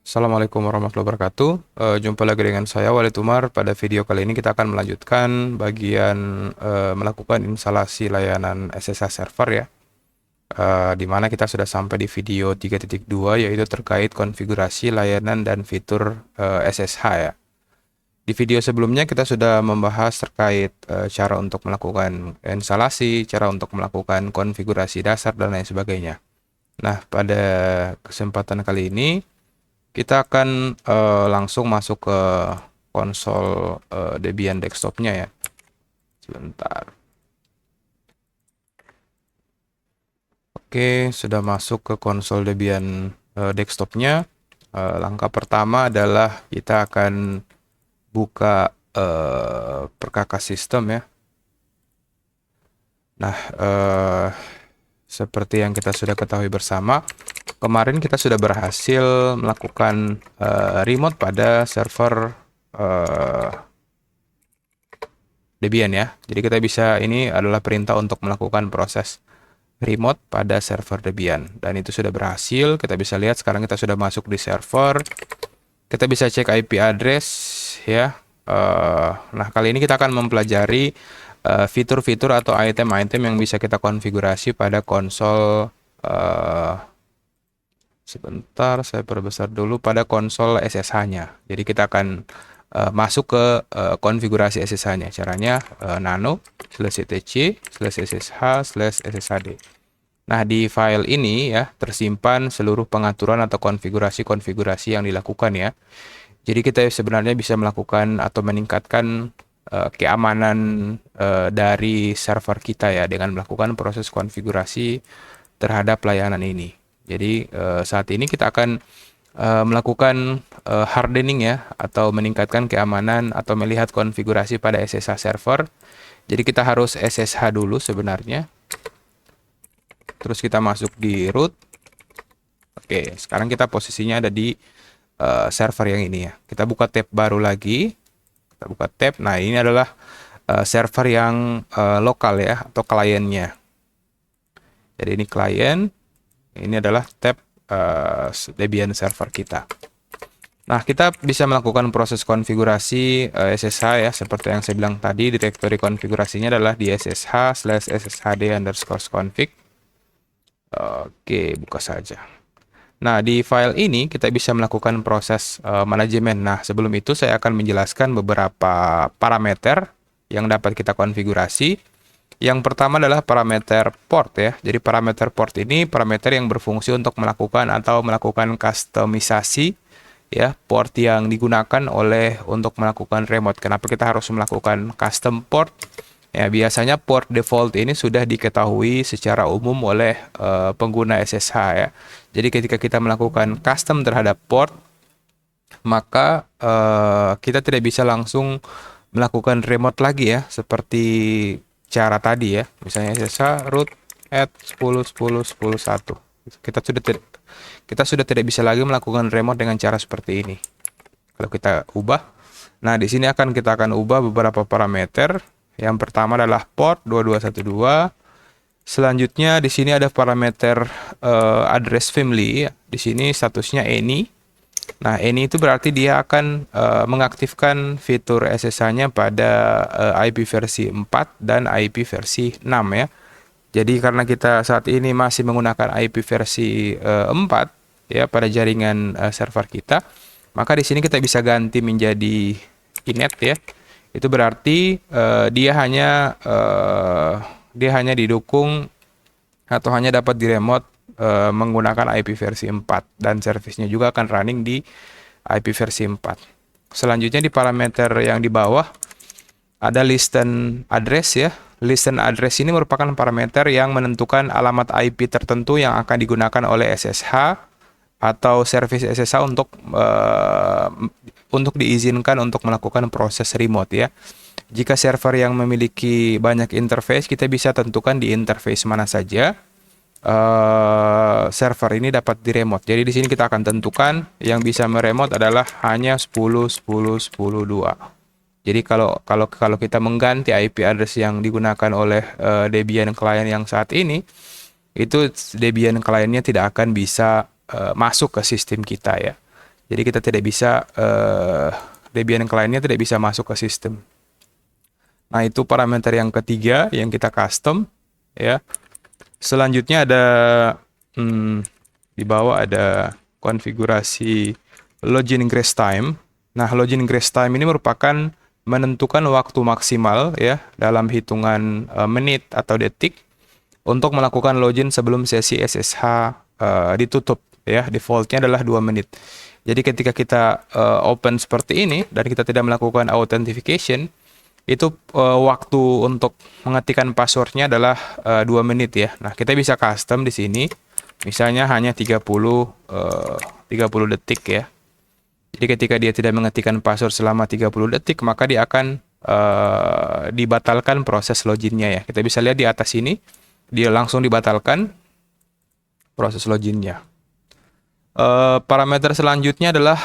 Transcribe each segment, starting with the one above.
Assalamualaikum warahmatullahi wabarakatuh. Jumpa lagi dengan saya Walid Umar. Pada video kali ini kita akan melanjutkan bagian melakukan instalasi layanan SSH server ya. Di mana kita sudah sampai di video 3.2 yaitu terkait konfigurasi layanan dan fitur SSH ya. Di video sebelumnya kita sudah membahas terkait cara untuk melakukan instalasi, cara untuk melakukan konfigurasi dasar dan lain sebagainya. Nah, pada kesempatan kali ini kita akan langsung masuk ke konsol Debian desktopnya ya. Sebentar. Oke, sudah masuk ke konsol Debian desktopnya. Langkah pertama adalah kita akan buka perkakas sistem ya. Nah, seperti yang kita sudah ketahui bersama, kemarin kita sudah berhasil melakukan remote pada server Debian ya. Jadi kita bisa, ini adalah perintah untuk melakukan proses remote pada server Debian. Dan itu sudah berhasil. Kita bisa lihat sekarang kita sudah masuk di server. Kita bisa cek IP address ya. Nah, kali ini kita akan mempelajari fitur-fitur atau item-item yang bisa kita konfigurasi pada konsol. Sebentar, saya perbesar dulu pada konsol SSH-nya. Jadi kita akan masuk ke konfigurasi SSH-nya. Caranya nano/etc/ssh/sshd. Nah, di file ini ya tersimpan seluruh pengaturan atau konfigurasi-konfigurasi yang dilakukan ya. Jadi kita sebenarnya bisa melakukan atau meningkatkan keamanan dari server kita ya dengan melakukan proses konfigurasi terhadap layanan ini. Jadi saat ini kita akan melakukan hardening ya, atau meningkatkan keamanan atau melihat konfigurasi pada SSH server. Jadi kita harus SSH dulu sebenarnya. Terus kita masuk di root. Oke, sekarang kita posisinya ada di server yang ini ya. Kita buka tab baru lagi. Kita buka tab. Nah, ini adalah server yang lokal ya, atau kliennya. Jadi ini klien. Ini adalah tab Debian server kita. Nah, kita bisa melakukan proses konfigurasi SSH ya, seperti yang saya bilang tadi. Direktori konfigurasinya adalah di ssh/sshd_config. Oke, buka saja. Nah, di file ini kita bisa melakukan proses manajemen. Nah, sebelum itu saya akan menjelaskan beberapa parameter yang dapat kita konfigurasi. Yang pertama adalah parameter port ya. Jadi parameter port ini parameter yang berfungsi untuk melakukan atau melakukan customisasi ya port yang digunakan untuk melakukan remote. Kenapa kita harus melakukan custom port? Ya, biasanya port default ini sudah diketahui secara umum oleh pengguna SSH ya. Jadi ketika kita melakukan custom terhadap port, maka kita tidak bisa langsung melakukan remote lagi ya, seperti cara tadi ya. Misalnya SSH root add 10.10.10.1. Kita sudah tidak bisa lagi melakukan remote dengan cara seperti ini. Kalau kita ubah, nah di sini kita akan ubah beberapa parameter. Yang pertama adalah port 2212. Selanjutnya di sini ada parameter address family. Di sini statusnya any. Nah, any itu berarti dia akan mengaktifkan fitur SSH-nya pada IP versi 4 dan IP versi 6 ya. Jadi karena kita saat ini masih menggunakan IP versi 4 ya pada jaringan server kita, maka di sini kita bisa ganti menjadi inet ya. Itu berarti dia hanya didukung atau hanya dapat di remote menggunakan IP versi 4 dan servisnya juga akan running di IP versi 4. Selanjutnya di parameter yang di bawah ada listen address ya. Listen address ini merupakan parameter yang menentukan alamat IP tertentu yang akan digunakan oleh SSH atau service SSH untuk diizinkan untuk melakukan proses remote ya. Jika server yang memiliki banyak interface, kita bisa tentukan di interface mana saja server ini dapat di remote. Jadi di sini kita akan tentukan yang bisa meremote adalah hanya 10.10.10.2. Jadi kalau kita mengganti IP address yang digunakan oleh Debian client yang saat ini, itu Debian clientnya tidak akan bisa masuk ke sistem kita ya. Jadi kita tidak bisa Debian client-nya tidak bisa masuk ke sistem. Nah, itu parameter yang ketiga yang kita custom ya. Selanjutnya ada di bawah ada konfigurasi login grace time. Nah, login grace time ini merupakan menentukan waktu maksimal ya dalam hitungan menit atau detik untuk melakukan login sebelum sesi SSH ditutup ya. Defaultnya adalah 2 menit. Jadi ketika kita open seperti ini dan kita tidak melakukan authentication, itu waktu untuk mengetikkan passwordnya adalah 2 menit ya. Nah, kita bisa custom di sini, misalnya hanya 30 detik ya. Jadi ketika dia tidak mengetikkan password selama 30 detik, maka dia akan dibatalkan proses loginnya ya. Kita bisa lihat di atas ini, dia langsung dibatalkan proses loginnya. Parameter selanjutnya adalah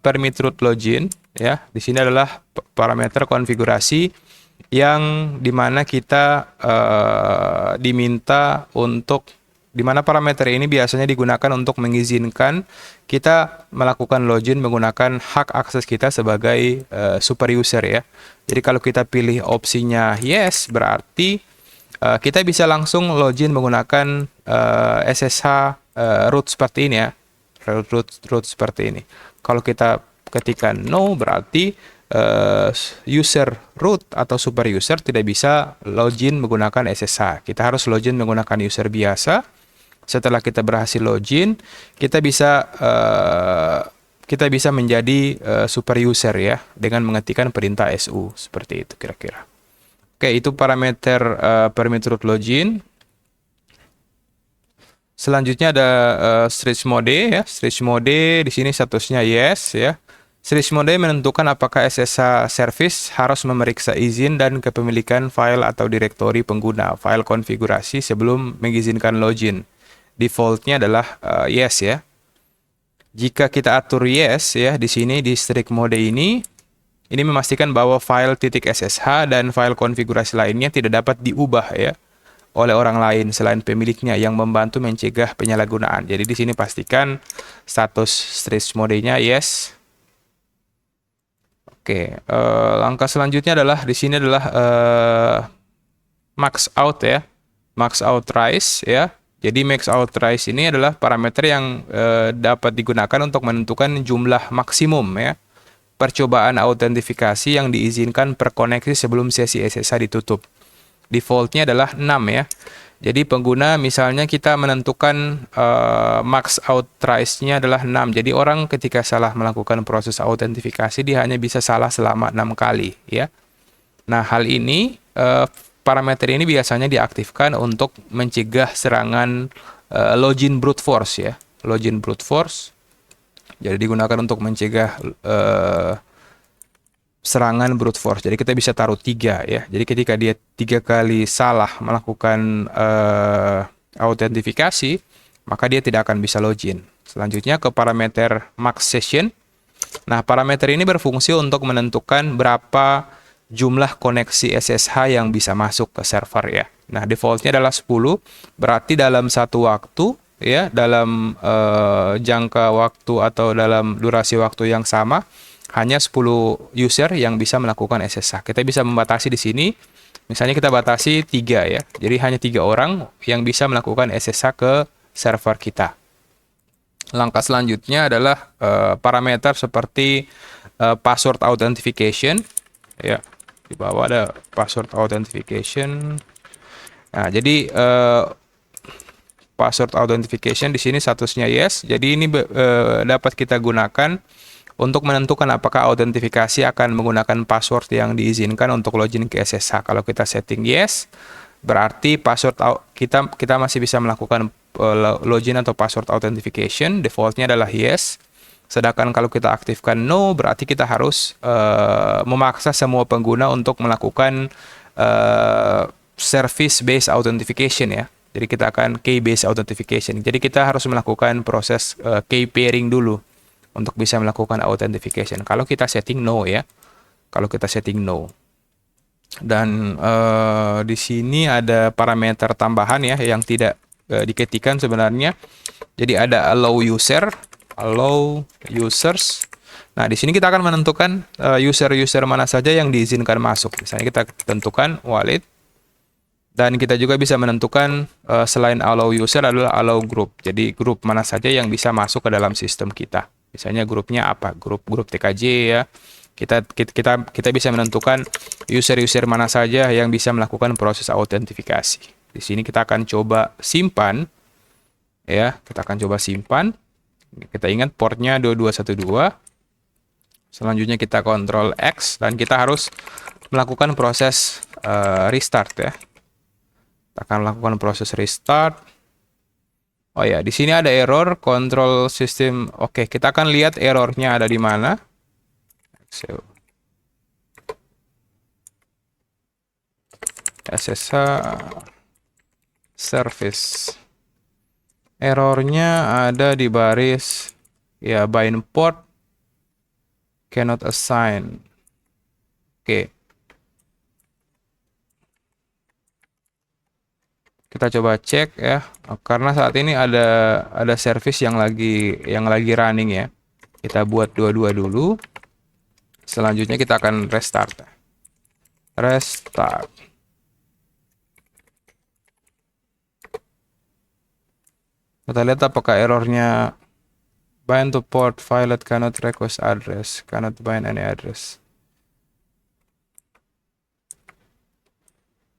permit root login ya. Di sini adalah parameter konfigurasi yang dimana kita diminta untuk dimana parameter ini biasanya digunakan untuk mengizinkan kita melakukan login menggunakan hak akses kita sebagai super user ya. Jadi kalau kita pilih opsinya yes, berarti kita bisa langsung login menggunakan SSH root seperti ini ya. Root seperti ini. Kalau kita ketikkan no, berarti user root atau super user tidak bisa login menggunakan SSH. Kita harus login menggunakan user biasa. Setelah kita berhasil login, kita bisa menjadi super user ya dengan mengetikkan perintah su seperti itu kira-kira. Oke, itu parameter permit root login. Selanjutnya ada stretch mode ya. Stretch mode di sini statusnya yes ya. Stretch mode menentukan apakah SSH service harus memeriksa izin dan kepemilikan file atau direktori pengguna, file konfigurasi sebelum mengizinkan login. Defaultnya adalah yes ya. Jika kita atur yes ya di sini di stretch mode ini memastikan bahwa file .ssh dan file konfigurasi lainnya tidak dapat diubah ya oleh orang lain selain pemiliknya yang membantu mencegah penyalahgunaan. Jadi di sini pastikan status stretch mode-nya yes. Oke, langkah selanjutnya adalah di sini adalah max out ya, max authorize ya. Jadi max authorize ini adalah parameter yang dapat digunakan untuk menentukan jumlah maksimum ya percobaan autentifikasi yang diizinkan per koneksi sebelum sesi SSH ditutup. Defaultnya adalah 6 ya. Jadi pengguna misalnya kita menentukan max authorize-nya adalah 6. Jadi orang ketika salah melakukan proses autentifikasi dia hanya bisa salah selama 6 kali ya. Nah, hal ini parameter ini biasanya diaktifkan untuk mencegah serangan login brute force ya. Login brute force. Jadi digunakan untuk mencegah serangan brute force. Jadi kita bisa taruh 3 ya. Jadi ketika dia 3 kali salah melakukan autentifikasi, maka dia tidak akan bisa login. Selanjutnya ke parameter max session. Nah, parameter ini berfungsi untuk menentukan berapa jumlah koneksi SSH yang bisa masuk ke server ya. Nah, defaultnya adalah 10. Berarti dalam satu waktu ya, dalam jangka waktu atau dalam durasi waktu yang sama, hanya 10 user yang bisa melakukan SSH. Kita bisa membatasi di sini, misalnya kita batasi 3 ya. Jadi hanya 3 orang yang bisa melakukan SSH ke server kita. Langkah selanjutnya adalah parameter seperti password authentication. Ya, di bawah ada password authentication. Nah, jadi password authentication di sini statusnya yes. Jadi ini dapat kita gunakan untuk menentukan apakah autentifikasi akan menggunakan password yang diizinkan untuk login ke SSH. Kalau kita setting yes, berarti password kita masih bisa melakukan login atau password authentication. Defaultnya adalah yes. Sedangkan kalau kita aktifkan no, berarti kita harus memaksa semua pengguna untuk melakukan service based authentication ya. Jadi kita akan key based authentication. Jadi kita harus melakukan proses key pairing dulu untuk bisa melakukan authentication. Kalau kita setting no ya, kalau kita setting no. Dan di sini ada parameter tambahan ya yang tidak diketikkan sebenarnya. Jadi ada allow user allow users. Nah, di sini kita akan menentukan user-user mana saja yang diizinkan masuk. Misalnya kita tentukan wallet. Dan kita juga bisa menentukan selain allow user adalah allow group. Jadi grup mana saja yang bisa masuk ke dalam sistem kita. Misalnya grupnya apa? Grup TKJ ya. Kita bisa menentukan user-user mana saja yang bisa melakukan proses autentifikasi. Di sini kita akan coba simpan ya. Kita akan coba simpan. Kita ingat portnya 2212. Selanjutnya kita Ctrl X dan kita harus melakukan proses restart ya. Kita akan lakukan proses restart. Oh ya, di sini ada error control system. Oke, kita akan lihat errornya ada di mana. SSH service. Errornya ada di baris ya bind port cannot assign. Oke. Kita coba cek ya, karena saat ini ada service yang lagi running ya. Kita buat dua-dua dulu. Selanjutnya kita akan restart. Restart. Kita lihat apakah errornya bind to port file cannot request address, cannot bind any address.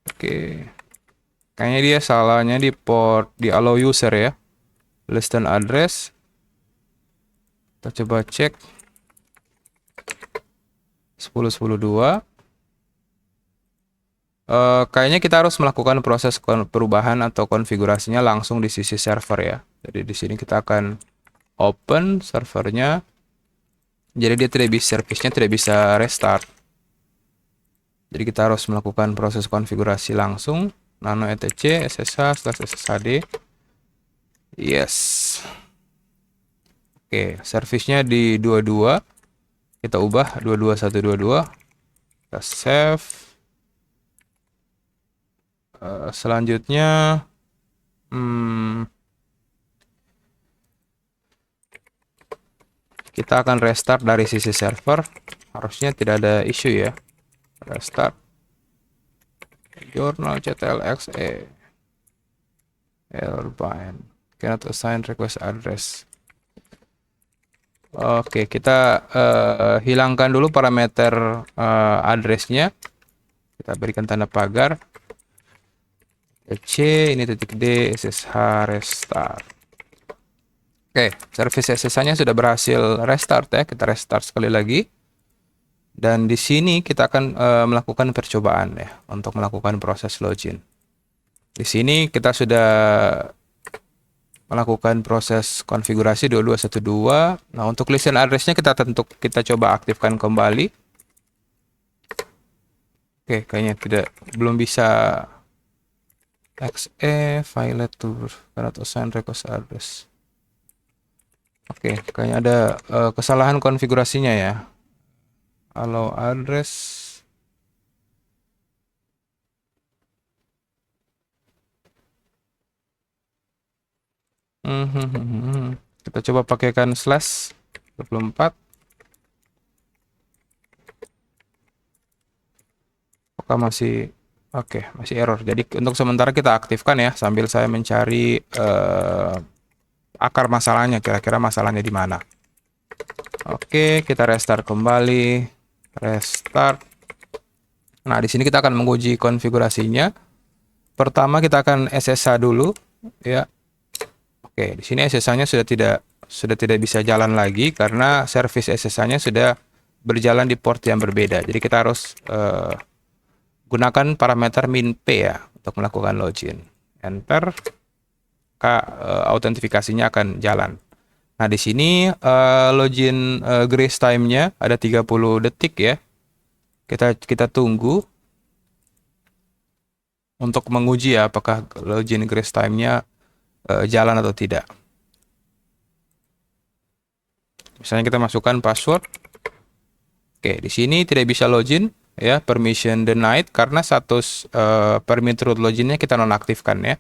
Oke. Kayaknya dia salahnya di port di allow user ya. Less than address. Kita coba cek. 10.10.2. Kayaknya kita harus melakukan proses perubahan atau konfigurasinya langsung di sisi server ya. Jadi di sini kita akan open servernya. Jadi dia service-nya tidak bisa restart. Jadi kita harus melakukan proses konfigurasi langsung. Nano etc ssh/sshd. Yes. Oke, service-nya di 22. Kita ubah 22122. Kita save. Selanjutnya kita akan restart dari sisi server. Harusnya tidak ada isu ya. Restart journal ctlxe error bind cannot assign request address. Oke, kita hilangkan dulu parameter addressnya. Kita berikan tanda pagar. C ini titik D SSH restart. Oke, service SSH-nya sudah berhasil restart ya. Kita restart sekali lagi. Dan di sini kita akan melakukan percobaan ya untuk melakukan proses login. Di sini kita sudah melakukan proses konfigurasi 2212. Nah, untuk listen address-nya kita coba aktifkan kembali. Oke, kayaknya belum bisa. XE file to cannot assign request address. Oke, kayaknya ada kesalahan konfigurasinya ya. Allow address. Kita coba pakaikan /24. Apakah masih masih error. Jadi untuk sementara kita aktifkan ya sambil saya mencari akar masalahnya, kira-kira masalahnya di mana. Oke, kita restart kembali. Restart. Nah, di sini kita akan menguji konfigurasinya. Pertama kita akan SSH dulu ya. Oke, di sini SSH-nya sudah tidak bisa jalan lagi karena service SSH-nya sudah berjalan di port yang berbeda. Jadi kita harus gunakan parameter min p ya untuk melakukan login. Enter. Autentifikasinya akan jalan. Nah, di sini login grace time-nya ada 30 detik ya. Kita tunggu untuk menguji ya apakah login grace time-nya jalan atau tidak. Misalnya kita masukkan password. Oke, di sini tidak bisa login ya, permission denied karena status permit root login-nya kita nonaktifkan ya.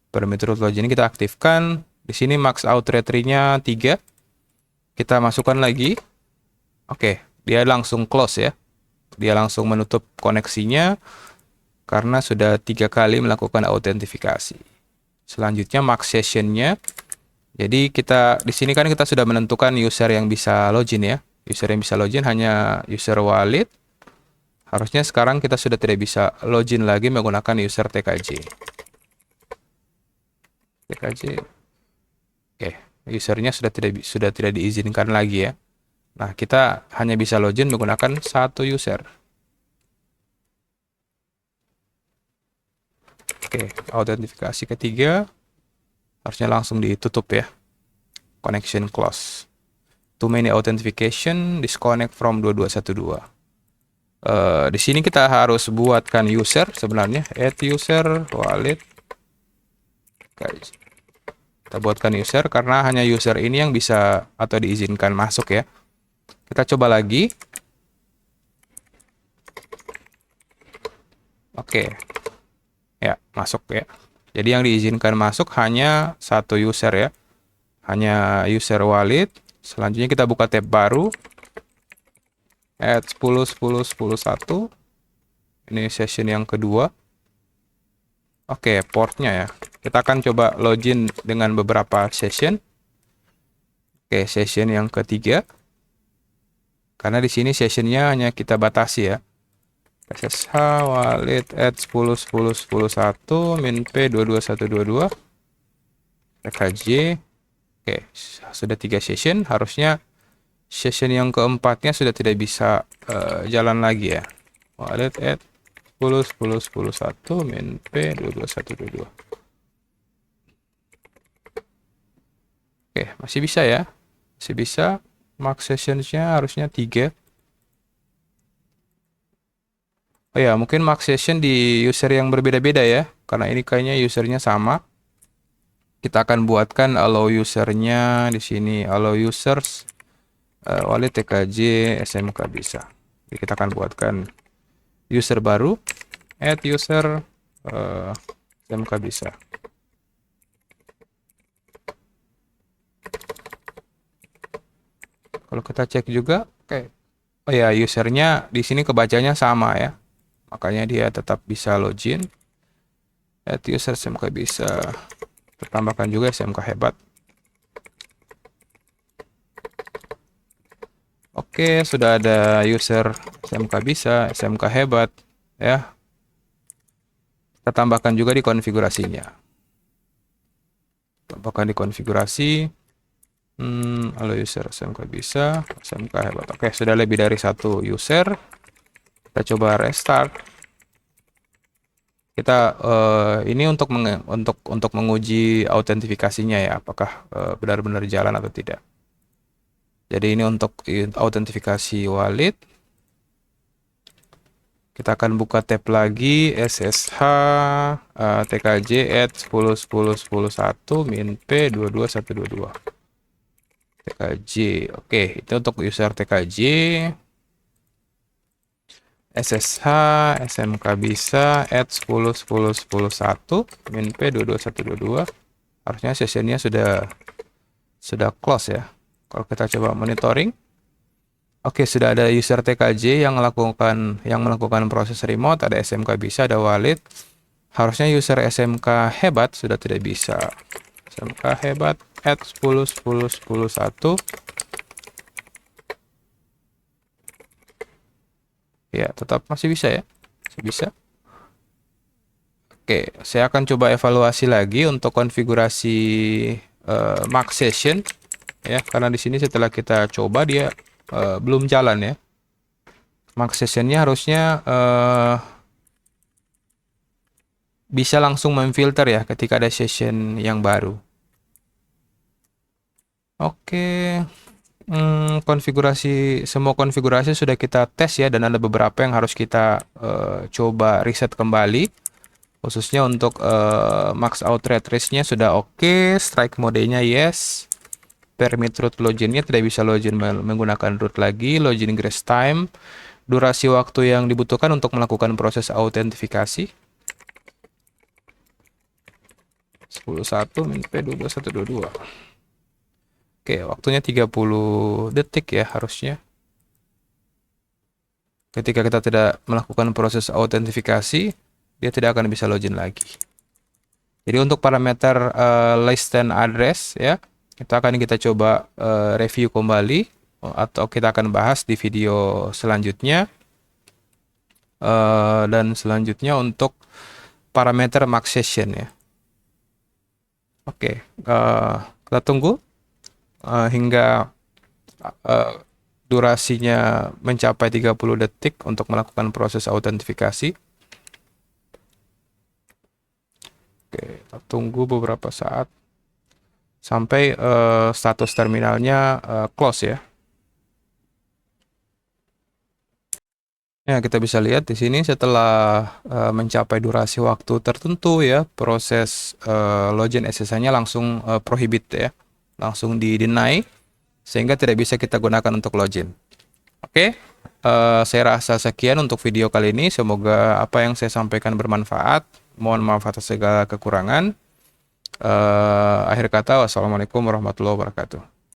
Permit root login kita aktifkan. Di sini max out rate-nya 3. Kita masukkan lagi. Oke, dia langsung close ya. Dia langsung menutup koneksinya karena sudah 3 kali melakukan autentifikasi. Selanjutnya mark sessionnya. Jadi kita di sini kan kita sudah menentukan user yang bisa login ya. User yang bisa login hanya user wallet. Harusnya sekarang kita sudah tidak bisa login lagi menggunakan user TKJ. TKJ. Oke, usernya sudah tidak diizinkan lagi ya. Nah, kita hanya bisa login menggunakan satu user. Oke, autentifikasi ketiga harusnya langsung ditutup ya. Connection close. Too many authentication, disconnect from 2212. Di sini kita harus buatkan user sebenarnya, add user wallet. Guys, kita buatkan user karena hanya user ini yang bisa atau diizinkan masuk ya. Kita coba lagi. Oke. Ya, masuk ya. Jadi yang diizinkan masuk hanya satu user ya. Hanya user wallet. Selanjutnya kita buka tab baru. Add 10, 10, 10, 1. Ini session yang kedua. Oke, portnya ya. Kita akan coba login dengan beberapa session. Oke, session yang ketiga. Karena di sini sessionnya hanya kita batasi ya. SSH wallet add 10 10 10 1 min P 22122 TKJ. Oke, sudah 3 session. Harusnya session yang keempatnya sudah tidak bisa jalan lagi ya. Wallet add 10 10 10 1 min P 22122. Oke, masih bisa ya. Masih bisa. Max sessionsnya harusnya 3. Oh ya, mungkin max session di user yang berbeda-beda ya. Karena ini kayaknya usernya sama. Kita akan buatkan allow usernya di sini. Allow users wallet TKJ SMK bisa. Jadi kita akan buatkan user baru. Add user SMK bisa. Kalau kita cek juga, oke. Oh ya, usernya di sini kebacanya sama ya. Makanya dia tetap bisa login. Add user SMK bisa. Tambahkan juga SMK hebat. Oke, sudah ada user SMK bisa, SMK hebat ya. Kita tambahkan juga di konfigurasinya. Tambahkan di konfigurasi. Halo user SMK bisa, SMK hebat. Oke, sudah lebih dari satu user. Kita coba restart. Kita ini untuk menguji autentifikasinya ya, apakah benar-benar jalan atau tidak. Jadi ini untuk autentifikasi wallet. Kita akan buka tab lagi SSH TKJ add 10 10 10 1 min P 22122. TKJ. Oke, itu untuk user TKJ. SSH SMK bisa add 10 10 10 1 min P 22122. Harusnya sessionnya sudah close ya. Kalau kita coba monitoring, oke, sudah ada user TKJ yang melakukan proses remote, ada SMK bisa, ada wallet. Harusnya user SMK hebat sudah tidak bisa. SMK hebat add 10 10 10 1. Ya, tetap masih bisa ya. Masih bisa. Oke, saya akan coba evaluasi lagi untuk konfigurasi max session ya, karena di sini setelah kita coba dia belum jalan ya. Max sessionnya harusnya bisa langsung memfilter ya ketika ada session yang baru. Oke. Semua konfigurasi sudah kita tes ya, dan ada beberapa yang harus kita coba reset kembali, khususnya untuk max out red race-nya sudah oke, strike mode-nya yes, permit root login-nya tidak bisa login menggunakan root lagi, login grace time, durasi waktu yang dibutuhkan untuk melakukan proses autentifikasi 10.1 min P 2122. Oke, waktunya 30 detik ya harusnya. Ketika kita tidak melakukan proses autentifikasi, dia tidak akan bisa login lagi. Jadi untuk parameter list dan address ya, itu akan kita coba review kembali atau kita akan bahas di video selanjutnya. Dan selanjutnya untuk parameter max session ya. Oke, kita tunggu hingga durasinya mencapai 30 detik untuk melakukan proses autentifikasi. Oke, kita tunggu beberapa saat sampai status terminalnya close ya. Ya, kita bisa lihat di sini setelah mencapai durasi waktu tertentu ya, proses login SSH-nya langsung prohibit ya, langsung di-deny sehingga tidak bisa kita gunakan untuk login. Oke, saya rasa sekian untuk video kali ini. Semoga apa yang saya sampaikan bermanfaat. Mohon maaf atas segala kekurangan. Akhir kata, wassalamualaikum warahmatullahi wabarakatuh.